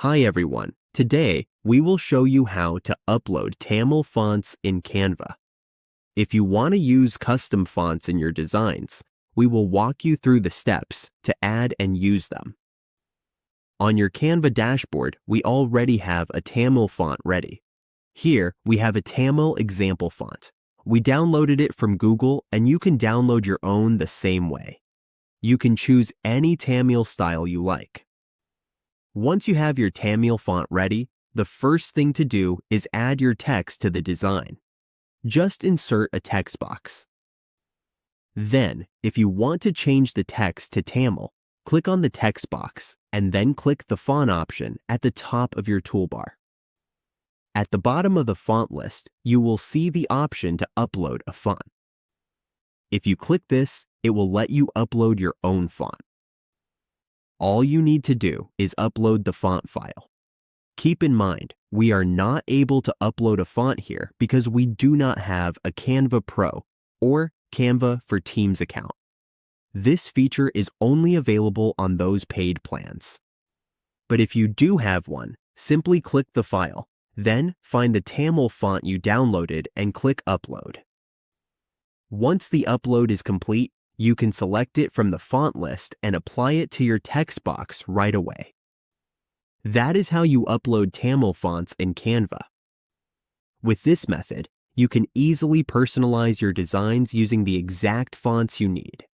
Hi everyone, today we will show you how to upload Tamil fonts in Canva. If you want to use custom fonts in your designs, we will walk you through the steps to add and use them. On your Canva dashboard, we already have a Tamil font ready. Here we have a Tamil example font. We downloaded it from Google and you can download your own the same way. You can choose any Tamil style you like. Once you have your Tamil font ready, the first thing to do is add your text to the design. Just insert a text box. Then, if you want to change the text to Tamil, click on the text box and then click the font option at the top of your toolbar. At the bottom of the font list, you will see the option to upload a font. If you click this, it will let you upload your own font. All you need to do is upload the font file. Keep in mind, we are not able to upload a font here because we do not have a Canva Pro or Canva for Teams account. This feature is only available on those paid plans. But if you do have one, simply click the file, then find the Tamil font you downloaded and click Upload. Once the upload is complete, you can select it from the font list and apply it to your text box right away. That is how you upload Tamil fonts in Canva. With this method, you can easily personalize your designs using the exact fonts you need.